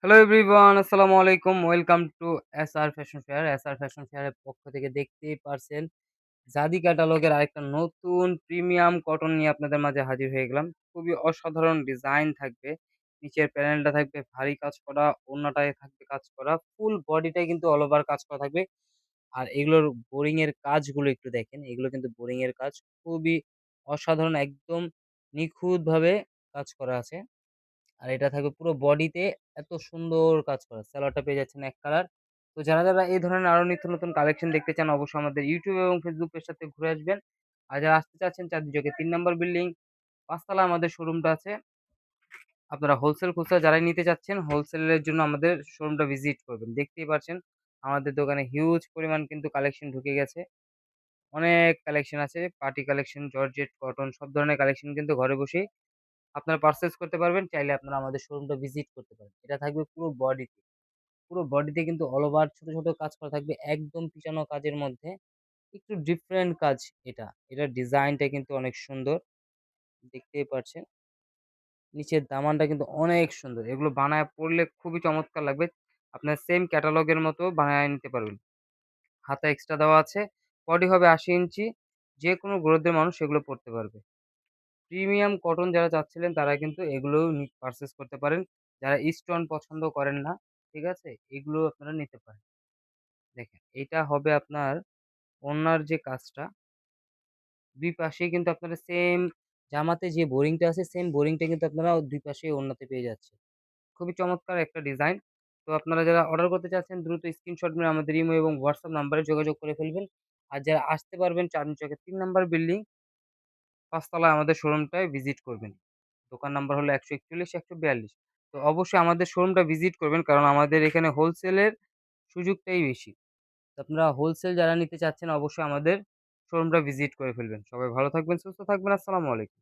Hello everyone, আসসালামু আলাইকুম। Welcome to SR fashion fair. SR fashion ফেয়ারের পক্ষ থেকে দেখতেই পারছেন, জাদি ক্যাটালগের আরেকটা নতুন প্রিমিয়াম কটন নিয়ে আপনাদের মাঝে হাজির হয়ে গেলাম। খুবই অসাধারণ ডিজাইন থাকবে। নিচের প্যানেলটা থাকবে ভারী কাজ করা, ওড়নাটায় থাকবে কাজ করা। ফুল বডিটাই কিন্তু অল ওভার কাজ করা থাকবে। আর এগুলোর বোরিং এর কাজগুলো একটু দেখেন। এগুলো কিন্তু বোরিং এর কাজ। খুবই অসাধারণ, একদম নিখুঁতভাবে কাজ করা আছে। আর এটা থাকবে পুরো বডিতে এত সুন্দর কাজ করা। সালোয়ারটা পেয়ে যাচ্ছেন এক কালার। তো যারা এই ধরনের আরো নিত্য নতুন কালেকশন দেখতে চান অবশ্যই আমাদের YouTube এবং Facebook পেজটাতে ঘুরে আসবেন। আর যারা আসতে চাচ্ছেন চাঁদনী চকে ৩ নাম্বার বিল্ডিং ৫ তলায় আমাদের শোরুমটা আছে। আপনারা হোলসেল খুচরা যারাই নিতে চাচ্ছেন হোলসেলের জন্য আমাদের শোরুমটা ভিজিট করবেন। দেখতেই পারছেন আমাদের দোকানে হিউজ পরিমাণ কিন্তু কালেকশন ঢুকে গেছে। অনেক কালেকশন আছে। পার্টি কালেকশন, জর্জেট, কটন সব ধরনের কালেকশন কিন্তু ঘরে বসেই আপনারা পারচেজ করতে পারবেন। চাইলে আপনারা আমাদের শোরুমটা ভিজিট করতে পারেন। এটা থাকবে পুরো বডিতে। পুরো বডিতে কিন্তু অল ওভার ছোট, ছোট কাজ করা থাকবে একদম পিটানো কাজের মধ্যে। একটু ডিফারেন্ট কাজ এটা। এটার ডিজাইনটা কিন্তু অনেক সুন্দর। দেখতেই পারছেন। নিচের দামানটা কিন্তু অনেক সুন্দর। এগুলো বানায় পড়লে খুবই চমৎকার লাগবে। আপনার সেম ক্যাটালগের মতো বানায় নিতে পারবেন। হাতা এক্সট্রা দেওয়া আছে। বডি হবে ৮০ ইঞ্চি। যেকোনো গ্রোথের মানুষ এগুলো পড়তে পারবে। প্রিমিয়াম কটন যারা চাচ্ছিলেন তারা কিন্তু এগুলোও পারচেজ করতে পারেন। যারা স্টোন পছন্দ করেন না, ঠিক আছে? এগুলো আপনারা নিতে পারেন। দেখেন, এটা হবে আপনার ওড়নার যে কাজটা, ২ পাশেই কিন্তু আপনারা সেম জামাতে যে বোরিংটা আছে সেম বোরিংটা কিন্তু আপনারা ২ পাশেই ওড়নাতে পেয়ে যাচ্ছেন। খুবই চমৎকার একটা ডিজাইন। তো আপনারা যারা অর্ডার করতে চাচ্ছেন দ্রুত স্ক্রিনশট মেরে আমাদের ইমো এবং হোয়াটসঅ্যাপ নাম্বারে যোগাযোগ করে ফেলবেন। আর যারা আসতে পারবেন চাঁদনী চকের ৩ নাম্বার বিল্ডিং ৫ তলায় আমাদের শোরুমটায় ভিজিট করবেন। দোকান নাম্বার হলো ১৪১, ১৪২। তো অবশ্যই আমাদের শোরুমটা ভিজিট করবেন কারণ আমাদের এখানে হোলসেলের সুযোগটাই বেশি। তো আপনারা হোলসেল যারা নিতে চাচ্ছেন অবশ্যই আমাদের শোরুমটা ভিজিট করে ফেলবেন। সবাই ভালো থাকবেন, সুস্থ থাকবেন। আসসালামু আলাইকুম।